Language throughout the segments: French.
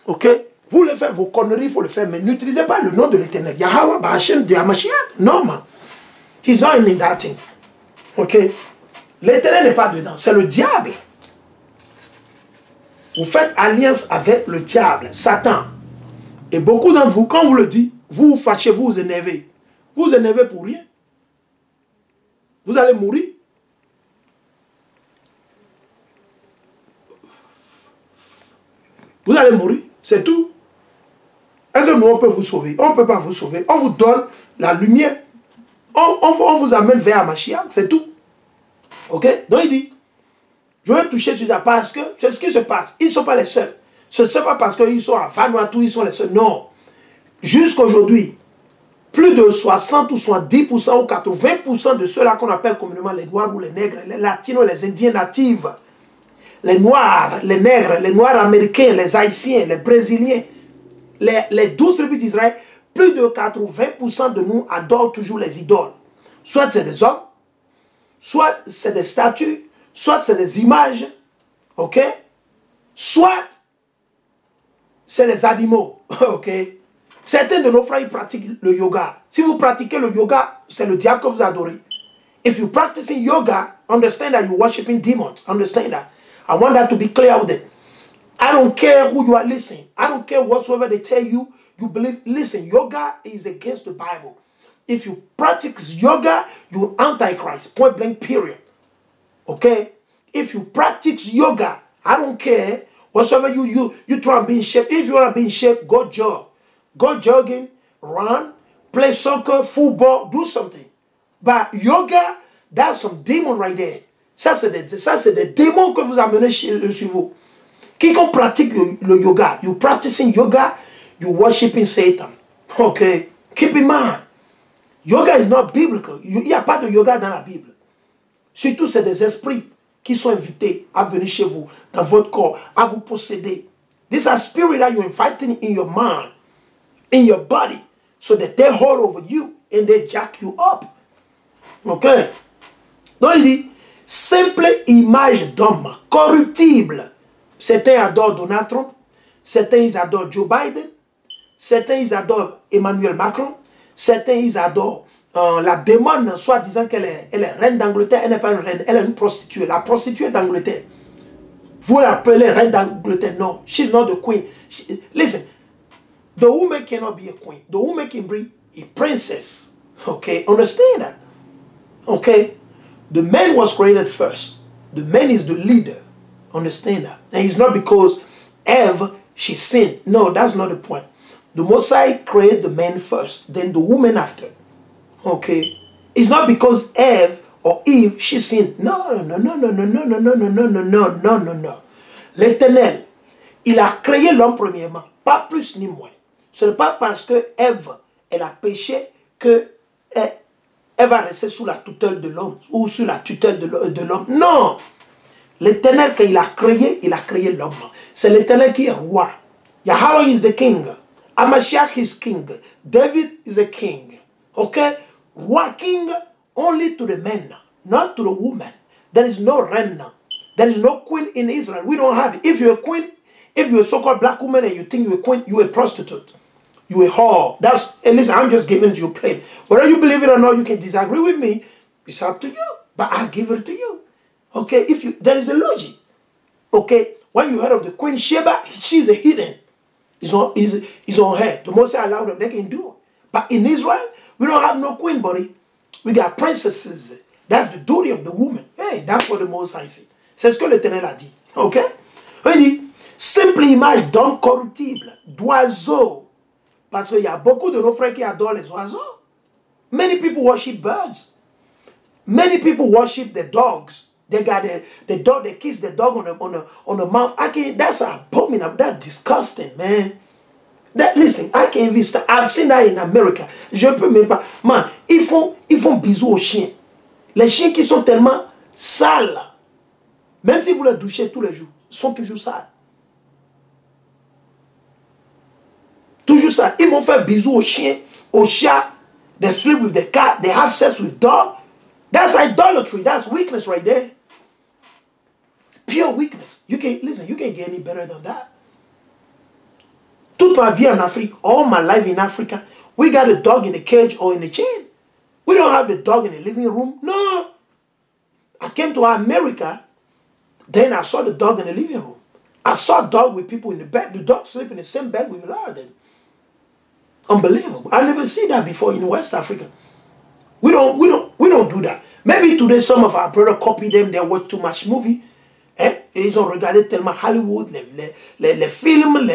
Ok? Vous voulez faire vos conneries, il faut le faire, mais n'utilisez pas le nom de l'Éternel. Yahweh, Ba'Hashem, de Hamashiach. Non, man. He's not in that thing. Ok? L'Éternel n'est pas dedans, c'est le diable. Vous faites alliance avec le diable, Satan. Et beaucoup d'entre vous, quand vous le dites, vous vous fâchez, vous vous énervez. Vous vous énervez pour rien. Vous allez mourir. Vous allez mourir, c'est tout. Est-ce que nous, on peut vous sauver? On ne peut pas vous sauver. On vous donne la lumière. On vous amène vers Mashiach, c'est tout. Ok? Donc il dit, je vais toucher sur ça parce que c'est ce qui se passe. Ils ne sont pas les seuls. Ce n'est pas parce qu'ils sont à Vanuatu, ils sont les seuls. Non. Jusqu'à aujourd'hui, plus de 60 ou 70% ou 80% de ceux-là qu'on appelle communément les Noirs ou les Nègres, les Latinos, les Indiens natifs, les Noirs, les Nègres, les Noirs américains, les Haïtiens, les Brésiliens, les 12 tribus d'Israël, plus de 80% de nous adorent toujours les idoles. Soit c'est des hommes, soit c'est des statues, soit c'est des images, ok? Soit c'est des animaux, ok? Certains de nos frères, ils pratiquent le yoga. Si vous pratiquez le yoga, c'est le diable que vous adorez. If you practicing yoga, understand that you're worshiping demons. Understand that. I want that to be clear out there. I don't care who you are listening. I don't care whatsoever they tell you. You believe, listen, yoga is against the Bible. If you practice yoga, you're antichrist. Point blank, period. Okay? If you practice yoga, I don't care whatsoever you try and be in shape. If you want to be in shape, go jog. Go jogging, run, play soccer, football, do something. But yoga, that's some demon right there. Ça, c'est des démons que vous amenez chez vous. Quiconque pratique le yoga, you practicing yoga, you worshiping Satan. Okay? Keep in mind. Yoga is not biblical. Il n'y a pas de yoga dans la Bible. Surtout, c'est des esprits qui sont invités à venir chez vous, dans votre corps, à vous posséder. These are spirits that you're inviting in your mind, in your body, so that they hold over you and they jack you up. Ok? Donc il dit, simple image d'homme, corruptible. Certains adorent Donald Trump, certains ils adorent Joe Biden, certains ils adorent Emmanuel Macron, certains ils adorent la démone, soit disant qu'elle est reine d'Angleterre. Elle n'est pas une reine, elle est une prostituée, la prostituée d'Angleterre. Vous l'appelez reine d'Angleterre? No, she's not the queen. Listen, the woman cannot be a queen. The woman can be a princess. Okay, understand that? Okay, the man was created first. The man is the leader. Understand that? And it's not because Eve, she sinned. No, that's not the point. The Mosai created the man first, then the woman after. Okay, it's not because Eve or Eve, she sinned. No, no, no, no, no, no, no, no, no, no, no, no, no, no, no. L'Éternel, il a créé l'homme premièrement, pas plus ni moins. Ce n'est pas parce que Ève, elle a péché que elle va rester sous la tutelle de l'homme ou sous la tutelle de l'homme. Non! L'Éternel, quand il a créé l'homme. C'est l'Éternel qui est roi. Yahweh is the king. Hamashiach is king. David is a king. Okay? Roi king only to the man, not to the woman. There is no reign. There is no queen in Israel. We don't have it. If you're a queen, if you're a so-called black woman and you think you're a queen, you're a prostitute. You're a whore. That's, and listen, I'm just giving it to you plain. Whether you believe it or not, you can disagree with me. It's up to you. But I give it to you. Okay? If you, there is a logic. Okay? When you heard of the Queen Sheba, she's a hidden. It's on her. The most I allow them, they can do it. But in Israel, we don't have no queen, buddy. We got princesses. That's the duty of the woman. Hey, that's what the Most High said. C'est ce que l'Éternel a dit. Ok? Il dit, simple image d'homme corruptible, d'oiseau. Parce qu'il y a beaucoup de nos frères qui adorent les oiseaux. Many people worship birds. Many people worship the dogs. They got the dog, they kiss the dog on the mouth. That's abominable. That's disgusting, man. Listen, I can't even start. I've seen that in America. Je ne peux même pas. Man, ils font bisous aux chiens. Les chiens qui sont tellement sales, même si vous les douchez tous les jours, sont toujours sales. Toujours sales. Ils vont faire bisous aux chiens, aux chats. They sleep with the cat. They have sex with dog. That's idolatry. That's weakness right there. Pure weakness. You can't, listen, you can't get any better than that. ma vie en Afrique, all my life in Africa, we got a dog in a cage or in a chain. We don't have the dog in the living room. No. I came to America, then I saw the dog in the living room. I saw a dog with people in the bed. The dog sleep in the same bed with a lot of them. Unbelievable. I never seen that before in West Africa. We don't do that. Maybe today some of our brothers copy them, they watch too much movie. Ils ont regardé tellement Hollywood, les films,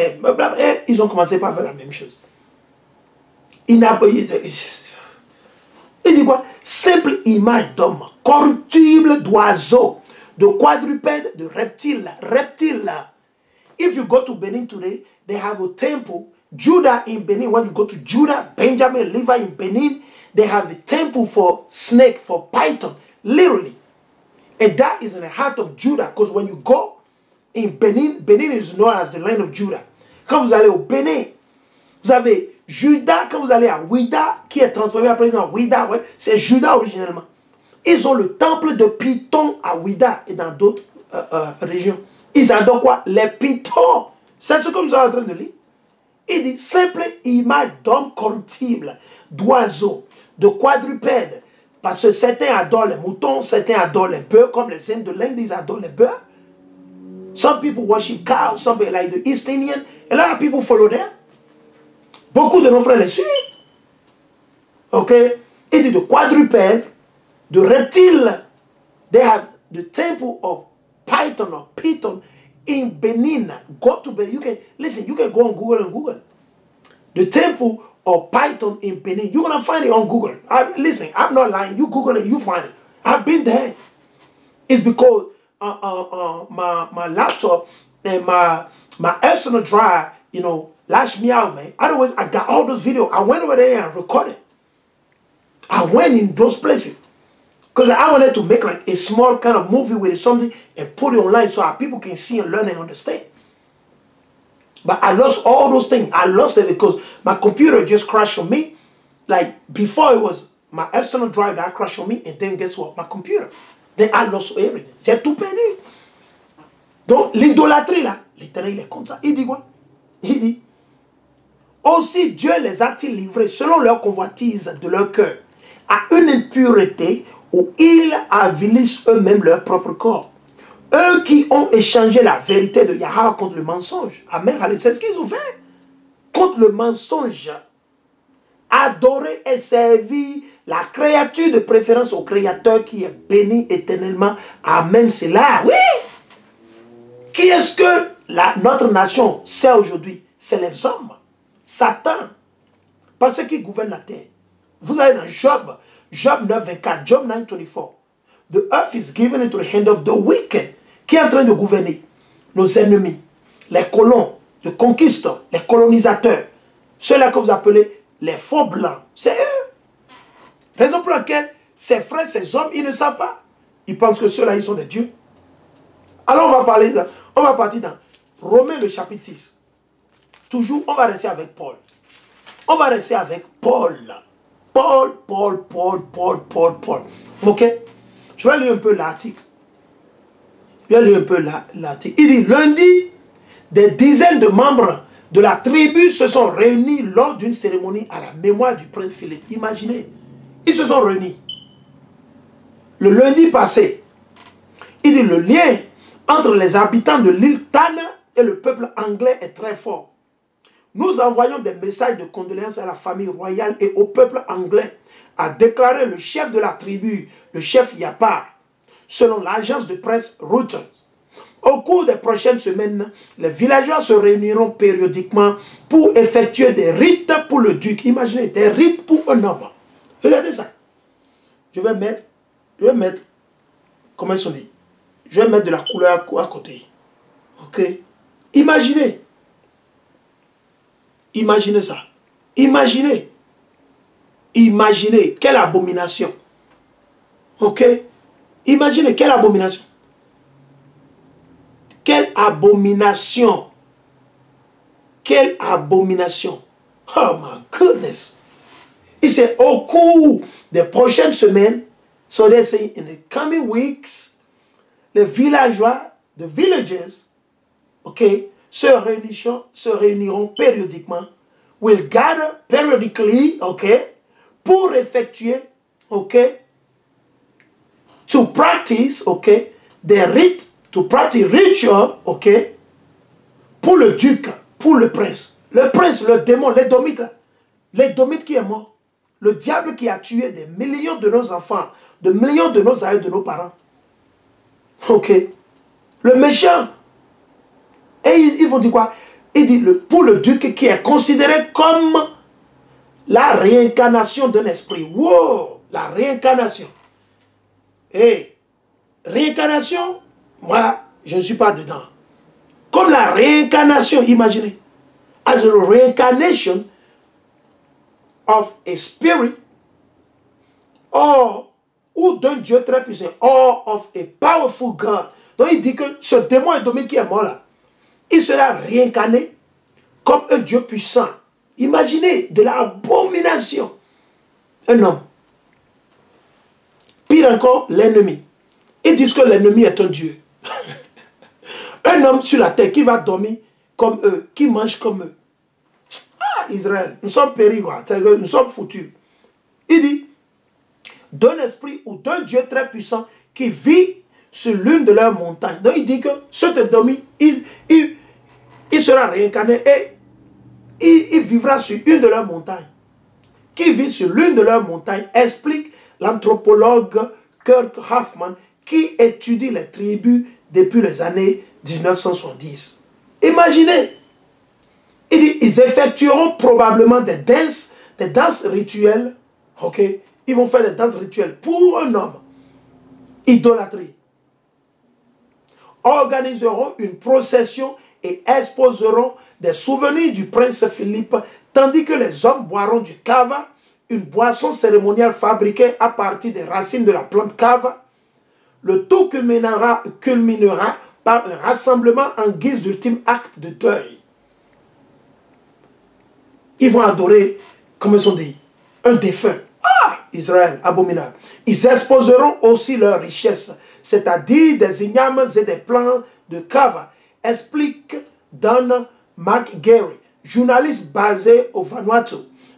ils ont commencé par faire la même chose. Il dit quoi? Simple image d'homme, corruptible d'oiseau, de quadrupède, de reptile. Reptile. If you go to Benin today, they have a temple. Judah in Benin, when you go to Judah, Benjamin, Levi in Benin, they have a temple for snake, for python, literally. And that is in the heart of Judah. Because when you go in Benin, Benin is known as the land of Judah. Quand vous allez au Bénin, vous avez Juda. Quand vous allez à Ouida, qui est transformé après en Ouida, ouais, c'est Juda originellement. Ils ont le temple de Python à Ouida et dans d'autres régions. Ils adorent quoi? Les pythons. C'est ce que nous sommes en train de lire. Il dit simple image d'homme corruptible, d'oiseaux, de quadrupèdes. Parce que certains adorent les moutons, certains adorent les bœufs, comme les Indes de l'Inde, ils adorent les bœufs. Some people worship cows, some people like the East Indian. A lot of people follow them. Beaucoup de nos frères les suivent. Ok? Il dit de quadrupèdes, de reptiles. They have the temple of Python or Python in Benin. Go to Benin. You can listen. You can go on Google and Google the temple of Python in Benin. You're gonna find it on Google. Listen, I'm not lying. You Google it, you find it. I've been there. It's because my laptop and my external drive, you know, lashed me out, man. Otherwise, I got all those videos. I went over there and recorded. I went in those places because I wanted to make like a small kind of movie with something and put it online so our people can see and learn and understand. But I lost all those things. I lost it because my computer just crashed on me. Like before it was my external drive that crashed on me, and then guess what? My computer. Then I lost everything. J'ai tout perdu. Donc l'idolâtrie là, l'Éternel il est comme ça. Il dit quoi? Il dit aussi Dieu les a-t-il livrés selon leur convoitise de leur cœur à une impureté où ils avilissent eux-mêmes leur propre corps. Eux qui ont échangé la vérité de Yahweh contre le mensonge. Amen. C'est ce qu'ils ont fait. Contre le mensonge. Adorer et servir la créature de préférence au Créateur qui est béni éternellement. Amen. C'est là. Oui. Qui est-ce que notre nation sait aujourd'hui? C'est les hommes. Satan. Pas ceux qui gouvernent la terre. Vous allez dans Job 9:24, Job 9:24. The earth is given into the hand of the wicked. Qui est en train de gouverner? Nos ennemis, les colons, les conquistants, les colonisateurs, ceux-là que vous appelez les faux blancs, c'est eux. Raison pour laquelle ces frères, ces hommes, ils ne savent pas. Ils pensent que ceux-là, ils sont des dieux. Alors on va partir dans Romains le chapitre 6. Toujours, on va rester avec Paul. On va rester avec Paul. Paul. Ok? Je vais lire un peu l'article. Il dit, lundi, des dizaines de membres de la tribu se sont réunis lors d'une cérémonie à la mémoire du prince Philippe. Imaginez, ils se sont réunis. Le lundi passé, il dit, le lien entre les habitants de l'île Tana et le peuple anglais est très fort. Nous envoyons des messages de condoléances à la famille royale et au peuple anglais, a déclaré le chef de la tribu, le chef Yapar, selon l'agence de presse Reuters. Au cours des prochaines semaines, les villageois se réuniront périodiquement pour effectuer des rites pour le duc. Imaginez, des rites pour un homme. Regardez ça. Je vais mettre, comment ils ont dit? Je vais mettre de la couleur à côté. Ok? Imaginez. Imaginez ça. Imaginez. Imaginez. Quelle abomination. Ok? Imaginez quelle abomination. Quelle abomination. Quelle abomination. Oh my goodness. Il sait au cours des prochaines semaines, so they say in the coming weeks, les villageois, the villagers, ok, se réuniront périodiquement, will gather periodically, pour effectuer, to practice, des rites, to practice ritual, pour le duc, pour le prince, le démon, l'édomite qui est mort, le diable qui a tué des millions de nos enfants, de millions de nos aïeux, de nos parents, le méchant. Et ils vont dire quoi? Il dit, pour le duc qui est considéré comme la réincarnation d'un esprit. Wow! La réincarnation. Et réincarnation, moi, je ne suis pas dedans. Comme la réincarnation, imaginez. As a reincarnation of a spirit, ou d'un Dieu très puissant, or of a powerful God. Donc il dit que ce démon indomite qui est mort là, il sera réincarné comme un Dieu puissant. Imaginez de l'abomination. Un homme. Pire encore, l'ennemi. Ils disent que l'ennemi est un Dieu. Un homme sur la terre qui va dormir comme eux, qui mange comme eux. Ah, Israël, nous sommes péris, nous sommes foutus. Il dit, d'un esprit ou d'un Dieu très puissant qui vit sur l'une de leurs montagnes. Donc il dit que cet endormi, il sera réincarné et il vivra sur une de leurs montagnes. Qui vit sur l'une de leurs montagnes, explique l'anthropologue Kirk Hoffman, qui étudie les tribus depuis les années 1970. Imaginez, il dit, ils effectueront probablement des danses rituelles, ils vont faire des danses rituelles pour un homme, idolâtrie. Organiseront une procession et exposeront des souvenirs du prince Philippe, tandis que les hommes boiront du kava, une boisson cérémoniale fabriquée à partir des racines de la plante kava. Le tout culminera par un rassemblement en guise d'ultime acte de deuil. Ils vont adorer, comme ils ont dit, un défunt. Ah, Israël, abominable. Ils exposeront aussi leurs richesses, c'est-à-dire des ignames et des plants de kava, explique Don McGarry, journaliste basé au Vanuatu,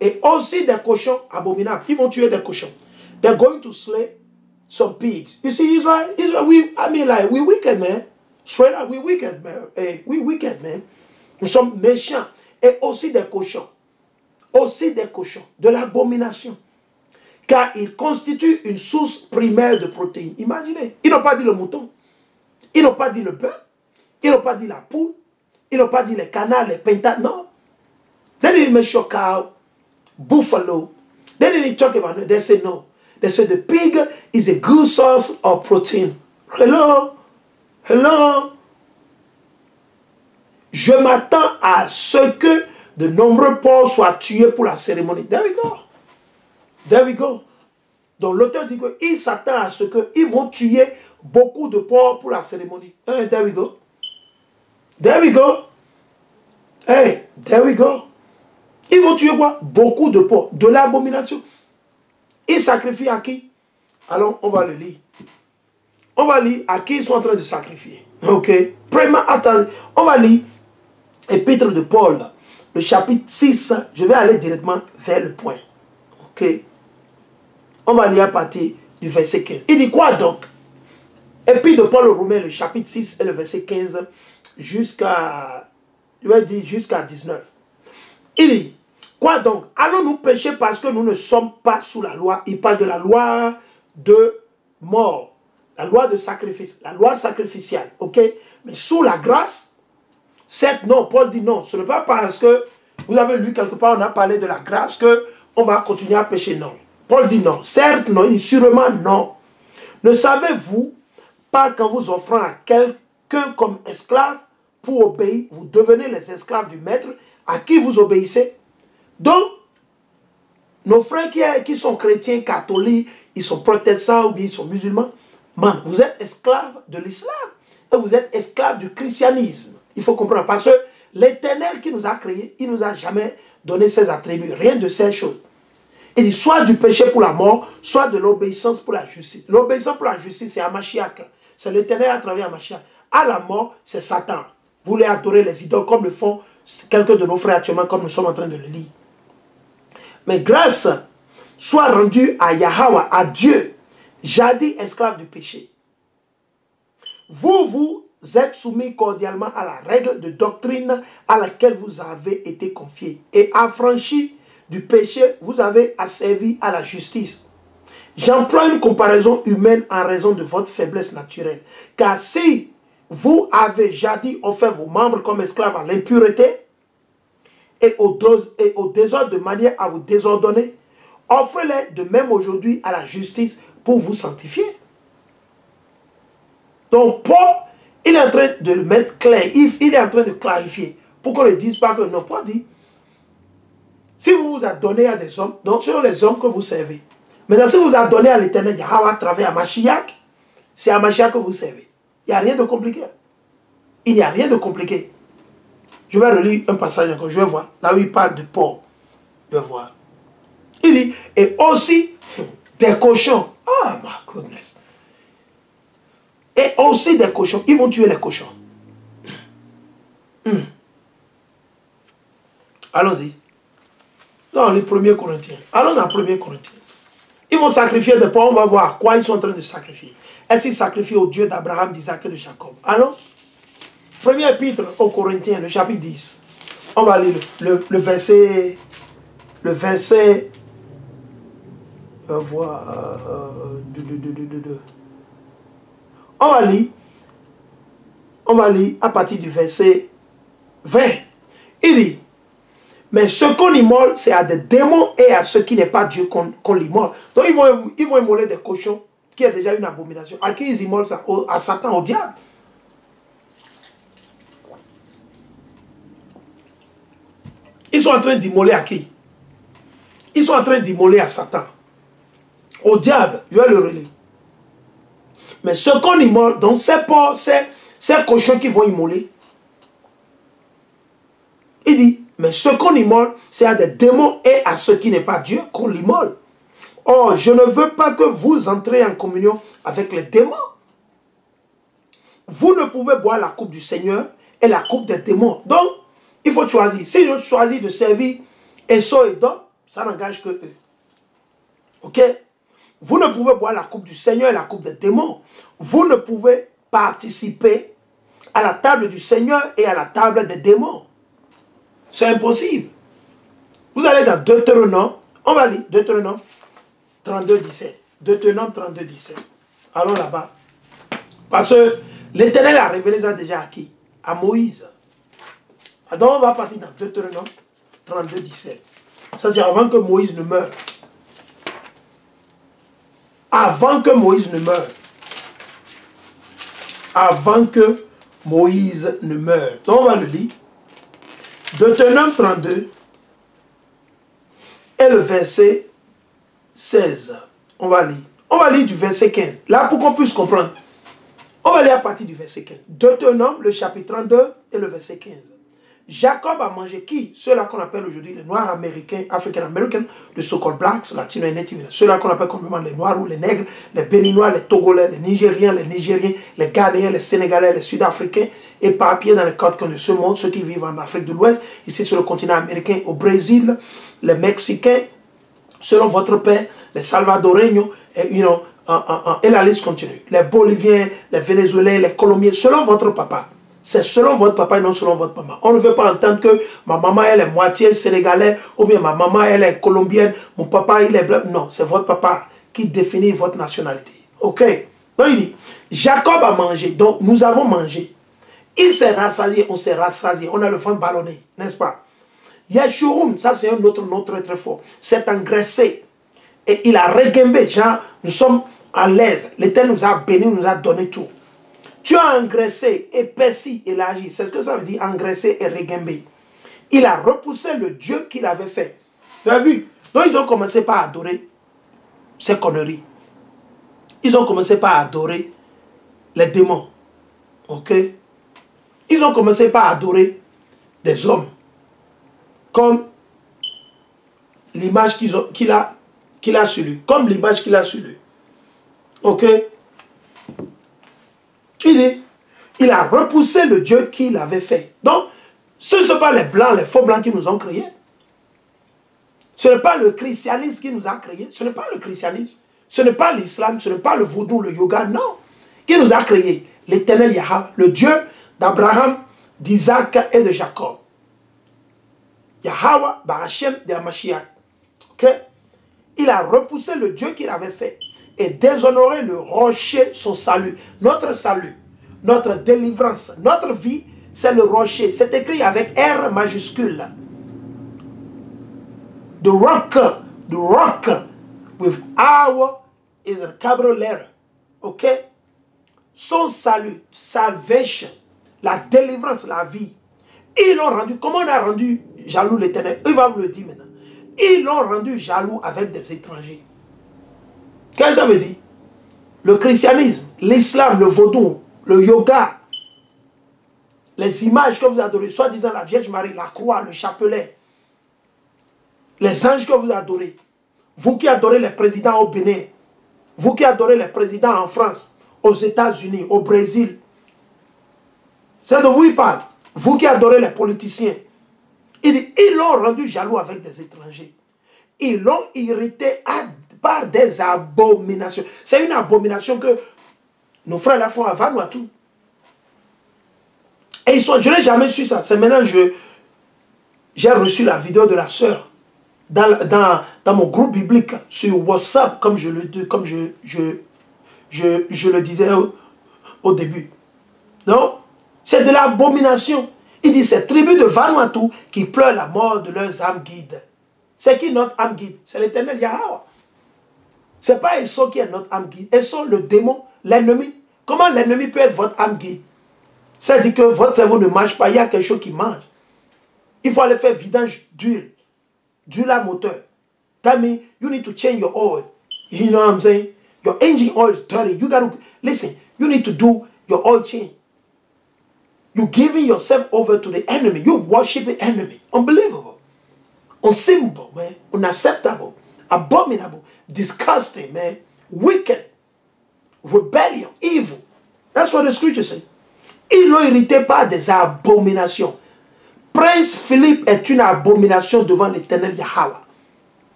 et aussi des cochons abominables. Ils vont tuer des cochons. They're going to slay some pigs. You see, Israel, we wicked, man. Straight up, we wicked, man. Hey, we wicked, man. Nous sommes méchants. Et aussi des cochons. Aussi des cochons. De l'abomination. Car ils constituent une source primaire de protéines. Imaginez. Ils n'ont pas dit le mouton. Ils n'ont pas dit le bœuf. Ils n'ont pas dit la poule. Ils n'ont pas dit les canards, les pintades. Non. They didn't mention cow, buffalo. They didn't talk about it. They said no. They said the pig is a good source of protein. Hello? Hello? Je m'attends à ce que de nombreux porcs soient tués pour la cérémonie. There we go. There we go. Donc l'auteur dit qu'il s'attend à ce qu'ils vont tuer beaucoup de porcs pour la cérémonie. Hey, there we go. There we go. Hey, there we go. Ils vont tuer quoi? Beaucoup de porcs. De l'abomination. Ils sacrifient à qui? Alors, on va le lire. On va lire à qui ils sont en train de sacrifier. Ok? Premièrement, attendez. On va lire Épître de Paul, le chapitre 6. Je vais aller directement vers le point. Ok? On va lire à partir du verset 15. Il dit quoi donc? Épître de Paul aux Romains, le chapitre 6 et le verset 15 jusqu'à, je vais dire jusqu'à 19. Il dit, quoi donc? Allons-nous pécher parce que nous ne sommes pas sous la loi? Il parle de la loi de mort, la loi de sacrifice, la loi sacrificielle, ok? Mais sous la grâce, certes, non, Paul dit non. Ce n'est pas parce que vous avez lu quelque part, on a parlé de la grâce, qu'on va continuer à pécher, non. Paul dit non. Certes, non, et sûrement non. Ne savez-vous pas qu'en vous offrant à quelqu'un comme esclave pour obéir, vous devenez les esclaves du maître à qui vous obéissez? Donc, nos frères qui sont chrétiens, catholiques, ils sont protestants ou bien ils sont musulmans, man, vous êtes esclaves de l'islam et vous êtes esclaves du christianisme. Il faut comprendre, parce que l'Éternel qui nous a créés, il ne nous a jamais donné ses attributs, rien de ces choses. Il dit soit du péché pour la mort, soit de l'obéissance pour la justice. L'obéissance pour la justice, c'est Hamashiach. C'est l'Éternel à travers Hamashiach. À la mort, c'est Satan. Vous voulez adorer les idoles comme le font quelques de nos frères actuellement, comme nous sommes en train de le lire. Mais grâce soit rendue à Yahweh, à Dieu, jadis esclave du péché. Vous êtes soumis cordialement à la règle de doctrine à laquelle vous avez été confiés. Et affranchis du péché, vous avez asservi à la justice. J'emploie une comparaison humaine en raison de votre faiblesse naturelle. Car si vous avez jadis offert vos membres comme esclaves à l'impureté et au désordre de manière à vous désordonner, offrez-les de même aujourd'hui à la justice pour vous sanctifier. Donc Paul, il est en train de le mettre clair, il est en train de clarifier pour qu'on ne dise pas que non, Paul dit, si vous vous adonnez à des hommes, donc ce sont les hommes que vous servez. Maintenant, si vous vous adonnez à l'Éternel Yahweh à travers Mashiach, c'est à Mashiach que vous servez. Il n'y a rien de compliqué. Il n'y a rien de compliqué. Je vais relire un passage encore, je vais voir. Là où il parle de Paul, je vais voir. Il dit, et aussi des cochons. Ah, my goodness. Et aussi des cochons. Ils vont tuer les cochons. Allons-y. Dans les 1er Corinthiens. Allons dans 1er Corinthiens. Ils vont sacrifier des porcs. On va voir quoi ils sont en train de sacrifier. Est-ce qu'ils sacrifient au Dieu d'Abraham, d'Isaac et de Jacob? Allons. Premier épître aux Corinthiens, le chapitre 10. On va lire le verset. Le verset. On va voir. On va lire à partir du verset 20. Il dit, mais ce qu'on immole, c'est à des démons et à ce qui n'est pas Dieu qu'on l'immole. Donc ils vont immoler des cochons, qui est déjà une abomination. À qui ils immolent ça? À Satan, au diable. Ils sont en train d'immoler à qui? Ils sont en train d'immoler à Satan. Au diable, je vais le relire. Mais ce qu'on immole, donc c'est pas ces cochons qui vont immoler. Il dit, mais ce qu'on immole, c'est à des démons et à ce qui n'est pas Dieu qu'on l'immole. Or, je ne veux pas que vous entriez en communion avec les démons. Vous ne pouvez boire la coupe du Seigneur et la coupe des démons. Donc, il faut choisir. Si je choisis de servir Esau et Dom, ça n'engage que eux. Ok? Vous ne pouvez boire la coupe du Seigneur et la coupe des démons. Vous ne pouvez participer à la table du Seigneur et à la table des démons. C'est impossible. Vous allez dans Deutéronome. On va lire Deutéronome 32, 17. Deutéronome 32, 17. Allons là-bas. Parce que l'Éternel a révélé ça déjà à qui? À Moïse. Donc on va partir dans Deutéronome 32, 17. Ça c'est avant que Moïse ne meure. Avant que Moïse ne meure. Avant que Moïse ne meure. Donc on va le lire. Deutéronome 32 et le verset 16. On va lire. On va lire du verset 15. Là pour qu'on puisse comprendre. On va lire à partir du verset 15. Deutéronome, le chapitre 32 et le verset 15. Jacob a mangé qui? Ceux-là qu'on appelle aujourd'hui les Noirs américains, African Americans, les so-called blacks, latino et native. Ceux-là qu'on appelle communément les Noirs ou les Nègres, les Béninois, les Togolais, les Nigériens, les Ghanéens, les Sénégalais, les Sud-Africains, éparpillés dans les quatre coins de ce monde, ceux qui vivent en Afrique de l'Ouest, ici sur le continent américain, au Brésil, les Mexicains, selon votre père, les Salvadoreños, et la liste continue. Les Boliviens, les Vénézuéliens, les Colombiens, selon votre papa. C'est selon votre papa et non selon votre maman. On ne veut pas entendre que ma maman, elle est moitié sénégalaise, ou bien ma maman, elle est colombienne, mon papa, il est blanc. Non, c'est votre papa qui définit votre nationalité. Ok? Donc il dit, Jacob a mangé, donc nous avons mangé. Il s'est rassasié, on s'est rassasié, on a le ventre ballonné, n'est-ce pas? Yeshurun, ça c'est un autre nom très très fort, s'est engraissé. Et il a reguembé, genre, nous sommes à l'aise. L'Éternel nous a bénis, nous a donné tout. Tu as engraissé, épaissi, élargi. C'est ce que ça veut dire, engraissé et reguembé. Il a repoussé le Dieu qu'il avait fait. Tu as vu? Donc ils ont commencé par adorer ces conneries. Ils ont commencé par adorer les démons. Ok? Ils ont commencé par adorer des hommes. Comme l'image qu'il a sur lui. Comme l'image qu'il a sur lui. Ok? Il dit, Il a repoussé le Dieu qu'il avait fait. Donc, ce ne sont pas les blancs, les faux blancs qui nous ont créés. Ce n'est pas le christianisme qui nous a créés. Ce n'est pas le christianisme. Ce n'est pas l'islam. Ce n'est pas le vaudou, le yoga. Non. Qui nous a créés? L'Éternel Yahweh, le Dieu d'Abraham, d'Isaac et de Jacob. Yahweh, Barachem de Hamashiach. Ok? Il a repoussé le Dieu qu'il avait fait et déshonoré le rocher, son salut. Notre salut, notre délivrance, notre vie, c'est le rocher. C'est écrit avec R majuscule. The rock with our is a capital letter. Ok? Son salut, salvation, la délivrance, la vie. Ils l'ont rendu, comment on a rendu jaloux l'Éternel? Il va vous le dire maintenant. Ils l'ont rendu jaloux avec des étrangers. Qu'est-ce que ça veut dire? Le christianisme, l'islam, le vaudou, le yoga, les images que vous adorez, soi-disant la Vierge Marie, la croix, le chapelet, les anges que vous adorez, vous qui adorez les présidents au Bénin, vous qui adorez les présidents en France, aux États-Unis, au Brésil, c'est de vous il parle. Vous qui adorez les politiciens, il dit, ils l'ont rendu jaloux avec des étrangers. Ils l'ont irrité par des abominations. C'est une abomination que nos frères la font à Vanuatu. Et ils sont, je n'ai jamais su ça. C'est maintenant que j'ai reçu la vidéo de la sœur dans mon groupe biblique sur WhatsApp, comme je le disais au début. Donc, c'est de l'abomination. Il dit, c'est tribus de Vanuatu qui pleurent la mort de leurs âmes guides. C'est qui notre âme guide? C'est l'Éternel Yahweh. Ce n'est pas Esso qui est notre âme guide. Esso, le démon, l'ennemi. Comment l'ennemi peut être votre âme guide? C'est-à-dire que votre cerveau ne marche pas, il y a quelque chose qui mange. Il faut aller faire vidange d'huile. D'huile à moteur. That means you need to change your oil. You know what I'm saying? Your engine oil is dirty. You got to, listen, you need to do your oil change. You're giving yourself over to the enemy. You worship the enemy. Unbelievable. Unsimple, man. Unacceptable. Abominable. Disgusting, man. Wicked. Rebellion. Evil. That's what the scripture says. Ils l'ont irrité par des abominations. Prince Philippe est une abomination devant l'Éternel Yahweh.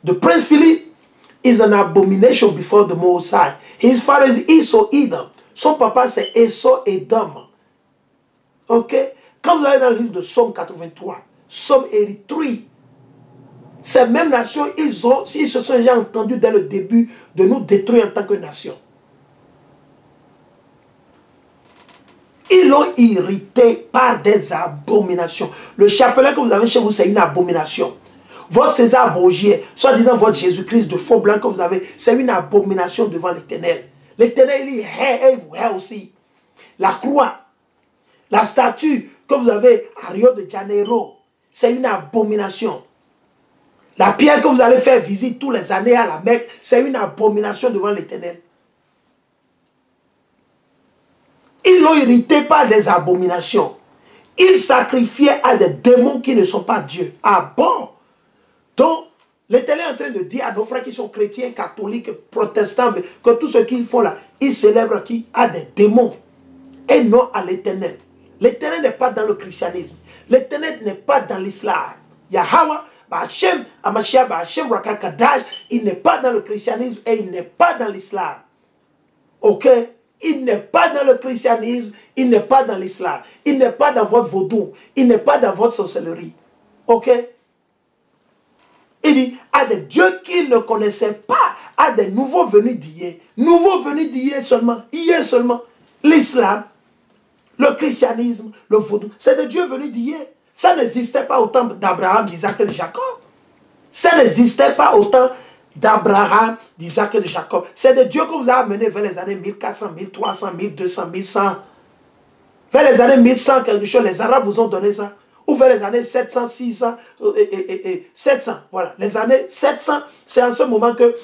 The Prince Philippe is an abomination before the Most High. His father is Esau Edom. Son papa c'est Esau Edom. Ok? Quand vous allez dans le livre de Psaume 83, Psaume 83, ces mêmes nations, ils se sont déjà entendus dès le début de nous détruire en tant que nation. Ils l'ont irrité par des abominations. Le chapelet que vous avez chez vous, c'est une abomination. Votre César Borgier, soit disant votre Jésus-Christ de faux blanc que vous avez, c'est une abomination devant l'Éternel. L'Éternel, il hait et vous hait aussi. La croix, la statue que vous avez à Rio de Janeiro, c'est une abomination. La pierre que vous allez faire visite tous les années à la Mecque, c'est une abomination devant l'Éternel. Ils l'ont irrité par des abominations. Ils sacrifiaient à des démons qui ne sont pas Dieu. Ah bon? Donc, l'Éternel est en train de dire à nos frères qui sont chrétiens, catholiques, protestants, que tout ce qu'ils font là, ils célèbrent qui? À des démons. Et non à l'Éternel. L'Éternel n'est pas dans le christianisme. L'Éternel n'est pas dans l'islam. Yahweh, Ba'Hashem, Hamashiach, Ba'Hashem, Rakakadash, il n'est pas dans le christianisme et il n'est pas dans l'islam. Ok? Il n'est pas dans le christianisme, il n'est pas dans l'islam, il n'est pas dans votre vaudou, il n'est pas dans votre sorcellerie. Ok? Il dit, à des dieux qu'il ne connaissait pas, à des nouveaux venus d'hier. Nouveaux venus d'hier seulement, hier seulement. L'islam, le christianisme, le vaudou, c'est des dieux venus d'hier. Ça n'existait pas au temps d'Abraham, d'Isaac et de Jacob. Ça n'existait pas au temps d'Abraham, d'Isaac et de Jacob. C'est des dieux que vous avez amenés vers les années 1400, 1300, 1200, 1100. Vers les années 1100, quelque chose, les Arabes vous ont donné ça. Ou vers les années 700, 600, 700. Voilà, les années 700, c'est en ce moment que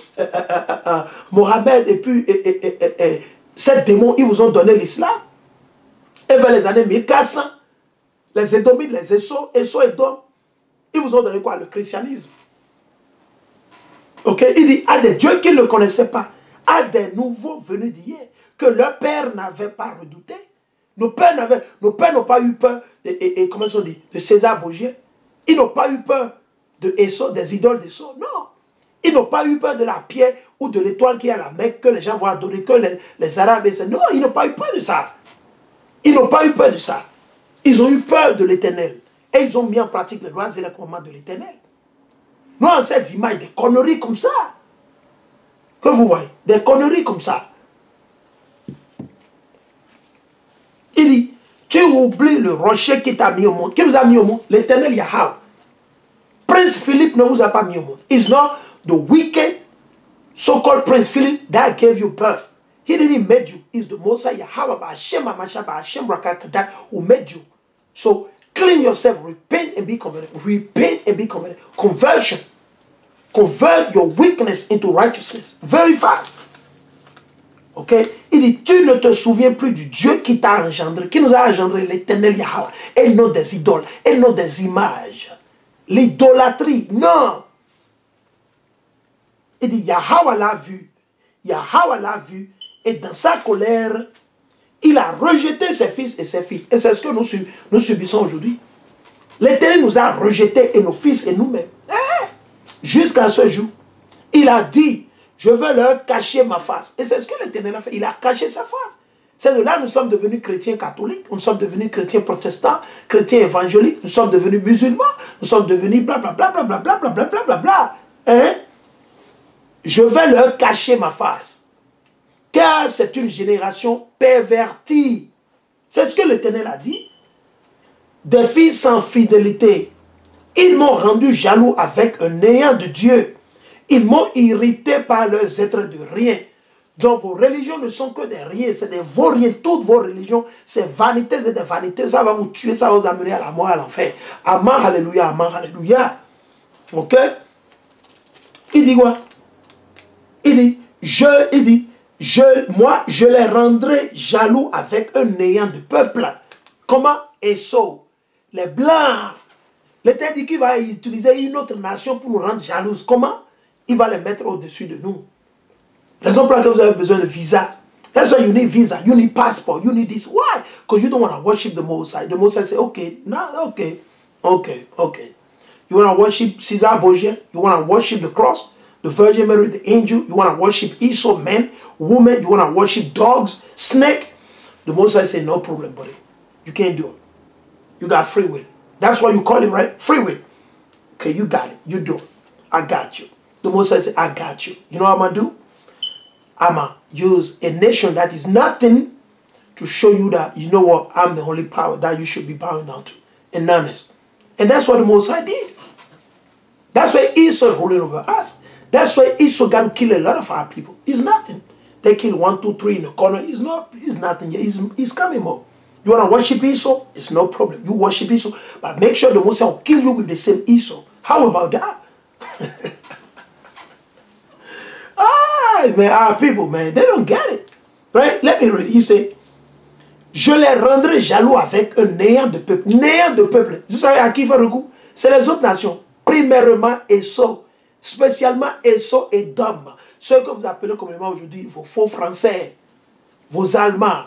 Mohamed et puis ces démons, ils vous ont donné l'islam. Et vers les années 1400, les Édomites, les Esso, Edom, ils vous ont donné quoi? Le christianisme. Ok, il dit à des dieux qu'ils ne connaissaient pas, à des nouveaux venus d'hier, que leur père n'avait pas redouté, Nos pères n'ont pas eu peur comment on dit, de César Borgia. Ils n'ont pas eu peur de Esso, des idoles d'Esso. Non. Ils n'ont pas eu peur de la pierre ou de l'étoile qui est à la Mecque, que les gens vont adorer, que les Arabes... Non, ils n'ont pas eu peur de ça. Ils n'ont pas eu peur de ça. Ils ont eu peur de l'Éternel. Et ils ont mis en pratique les lois et les commandements de l'Éternel. Nous, en cette image, des conneries comme ça. Que vous voyez, des conneries comme ça. Il dit, tu oublies le rocher qui t'a mis au monde. Qui vous a mis au monde? L'Éternel Yahweh. Prince Philippe ne vous a pas mis au monde. It's not the wicked so-called Prince Philip that gave you birth. He didn't make you. It's the Most High Yahweh, Hashem Amasha, Hashem Rakakada, who made you. So clean yourself, repent and be converted. Repent and be converted. Conversion. Convert your weakness into righteousness. Very fast. Ok? Il dit, tu ne te souviens plus du Dieu qui t'a engendré, qui nous a engendré, l'Éternel Yahweh, et non des idoles, et non des images. L'idolâtrie, non. Il dit, Yahweh l'a vu. Yahweh l'a vu. Et dans sa colère, il a rejeté ses fils et ses filles. Et c'est ce que nous subissons aujourd'hui. L'Éternel nous a rejetés, et nos fils et nous-mêmes. Jusqu'à ce jour, il a dit, je veux leur cacher ma face. Et c'est ce que l'Éternel a fait. Il a caché sa face. C'est de là que nous sommes devenus chrétiens catholiques, nous sommes devenus chrétiens protestants, chrétiens évangéliques, nous sommes devenus musulmans, nous sommes devenus blablabla, blablabla, blablabla, blablabla. Hein? Je vais leur cacher ma face. Car c'est une génération pervertie. C'est ce que l'Éternel a dit. Des filles sans fidélité. Ils m'ont rendu jaloux avec un néant de Dieu. Ils m'ont irrité par leurs êtres de rien. Donc vos religions ne sont que des riens, c'est des vauriens. Toutes vos religions, c'est vanités et des vanités. Ça va vous tuer, ça va vous amener à la mort, à l'enfer. Amen, alléluia, amen, alléluia. Ok? Il dit quoi? Il dit, moi, je les rendrai jaloux avec un néant de peuple. Comment? Esso, les blancs. L'Éternel dit qu'il va utiliser une autre nation pour nous rendre jalouses. Comment? Il va les mettre au-dessus de nous. Raison pour laquelle vous avez besoin de visa. That's why you need visa, you need passport, you need this. Why? Because you don't want to worship the Most High. The Most High say, okay, okay. You want to worship César Borgia? You want to worship the cross? The Virgin Mary, the angel? You want to worship Esau, men, women? You want to worship dogs, snake? The Most High say, no problem, buddy. You can't do it. You got free will. That's what you call it, right? Free will. Okay, you got it. You do it. I got you. The Most High say, I got you. You know what I'm going to do? I'm going to use a nation that is nothing to show you that, you know what, I'm the only power that you should be bowing down to. And honest. And that's what the Most High did. That's why Esau is ruling over us. That's why Esau can kill a lot of our people. It's nothing. They kill 1, 2, 3 in the corner. It's nothing. He's coming more. You want to worship Esau? It's no problem. You worship Esau. But make sure the Most High will kill you with the same Esau. How about that? Man, our people, man, they don't get it. Right? Let me read. He said, je les rendrai jaloux avec un néant de peuple. Néant de peuple. Vous savez à qui il fait recours? C'est les autres nations. Premièrement, Esau. Spécialement Esau et Dom. Ceux que vous appelez communément aujourd'hui vos faux français, vos allemands,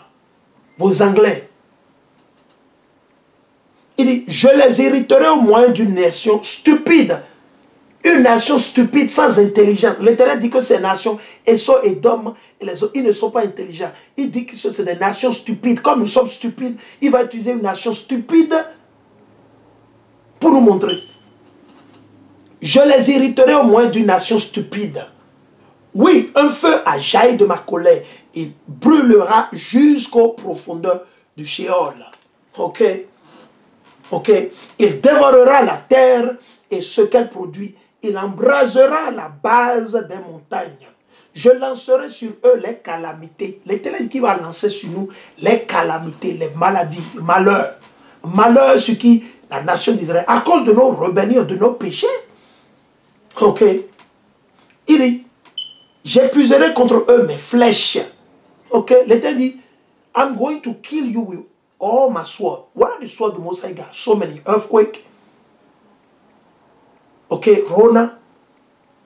vos anglais. Il dit, je les hériterai au moyen d'une nation stupide. Une nation stupide, sans intelligence. L'Éternel dit que ces nations, Esau et Dom, et les autres, ils ne sont pas intelligents. Il dit que c'est des nations stupides. Comme nous sommes stupides, il va utiliser une nation stupide pour nous montrer. Je les hériterai au moins d'une nation stupide. Oui, un feu a jailli de ma colère. Il brûlera jusqu'aux profondeurs du Sheol. Ok? Ok? Il dévorera la terre et ce qu'elle produit. Il embrasera la base des montagnes. Je lancerai sur eux les calamités. L'Éternel qui va lancer sur nous les calamités, les maladies, les malheurs. Malheurs sur qui la nation d'Israël, à cause de nos rébellions, de nos péchés. Ok. Il dit, j'épuiserai contre eux mes flèches. Ok. L'Éternel dit, I'm going to kill you with all my sword. What are the swords the Most High got? So many. Earthquake. Okay, Rona,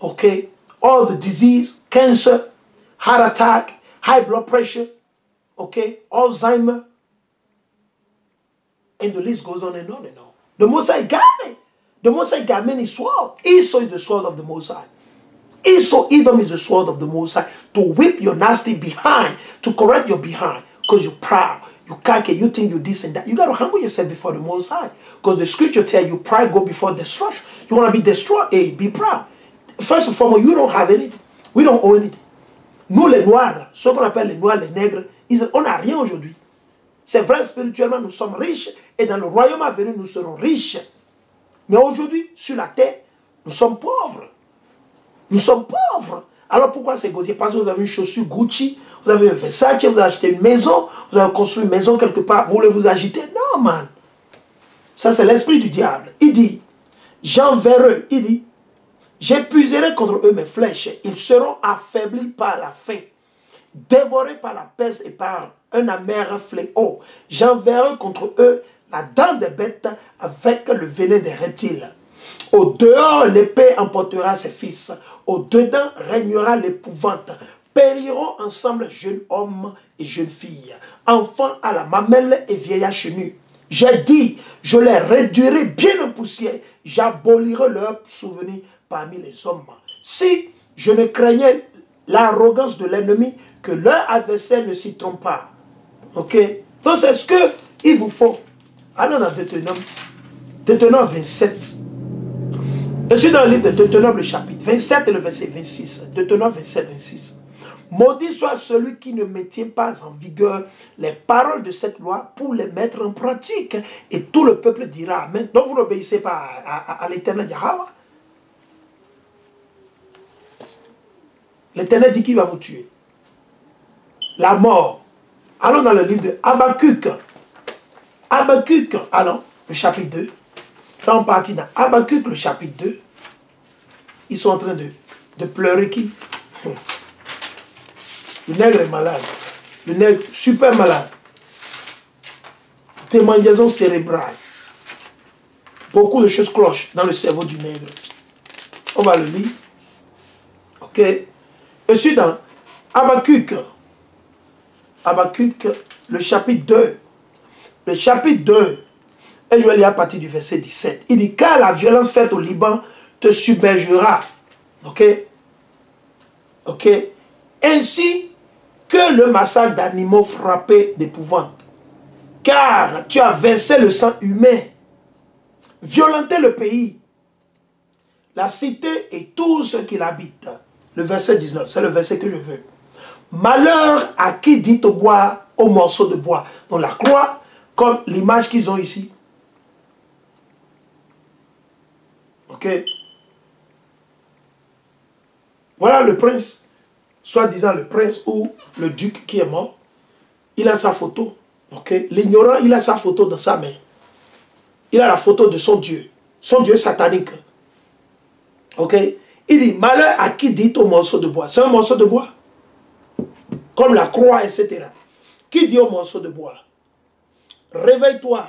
okay, all the disease, cancer, heart attack, high blood pressure, okay, Alzheimer, And the list goes on and on and on. The Most High got it. The Most High got many swords. Esau is the sword of the Most High. Esau, Edom is the sword of the Most High. To whip your nasty behind, to correct your behind. Because you're proud, you cocky, you think you this and that. You got to humble yourself before the Most High. Because the scripture tells you, pride go before destruction. You want to be destroyed? Hey, be proud. First and foremost, you don't have anything. We don't own anything. Nous, les Noirs, ceux qu'on appelle les Noirs, les Nègres, on n'a rien aujourd'hui. C'est vrai, spirituellement, nous sommes riches. Et dans le royaume à venir, nous serons riches. Mais aujourd'hui, sur la terre, nous sommes pauvres. Nous sommes pauvres. Alors pourquoi c'est gaudier? Parce que vous avez une chaussure Gucci, vous avez un Versace, vous avez acheté une maison, vous avez construit une maison quelque part, vous voulez vous agiter? Non, man. Ça, c'est l'esprit du diable. Il dit, j'enverrai, il dit, j'épuiserai contre eux mes flèches. Ils seront affaiblis par la faim, dévorés par la peste et par un amer fléau. J'enverrai contre eux la dent des bêtes avec le venin des reptiles. Au dehors, l'épée emportera ses fils. Au dedans régnera l'épouvante. Périront ensemble jeunes hommes et jeunes filles, enfants à la mamelle et vieillards chenus. J'ai dit, je les réduirai bien en poussière. J'abolirai leurs souvenirs parmi les hommes. Si je ne craignais l'arrogance de l'ennemi, que leur adversaire ne s'y trompe pas. Ok? Donc c'est ce qu'il vous faut. Allons dans Deutéronome. Deutéronome 27. Je suis dans le livre de Deutéronome, le chapitre 27 et le verset 26. Deutéronome 27, 26. Maudit soit celui qui ne maintient pas en vigueur les paroles de cette loi pour les mettre en pratique. Et tout le peuple dira Amen. Donc vous n'obéissez pas à l'Éternel Yahweh. L'Éternel dit qu'il va vous tuer. La mort. Allons dans le livre de Habakkuk. Habakkuk, allons, le chapitre 2. Ça, on partit dans Habakkuk, le chapitre 2. Ils sont en train de pleurer qui? Le nègre est malade. Le nègre, super malade. Démangeaison cérébrale. Beaucoup de choses clochent dans le cerveau du nègre. On va le lire. Ok. Je suis dans Habakkuk. Habakkuk, le chapitre 2. Le chapitre 2. Et je vais lire à partir du verset 17. Il dit, car la violence faite au Liban te submergera. Ok? Ok? Ainsi que le massacre d'animaux frappés d'épouvante. Car tu as versé le sang humain, violenté le pays, la cité et tous ceux qui l'habitent. Le verset 19, c'est le verset que je veux. Malheur à qui dit au bois, au morceau de bois. Donc la croix, comme l'image qu'ils ont ici. Ok? Voilà le prince, soi-disant le prince ou le duc qui est mort. Il a sa photo. Ok? L'ignorant, il a sa photo dans sa main. Il a la photo de son Dieu satanique. Ok? Il dit, malheur à qui dit au morceau de bois. C'est un morceau de bois. Comme la croix, etc. Qui dit au morceau de bois? Réveille-toi,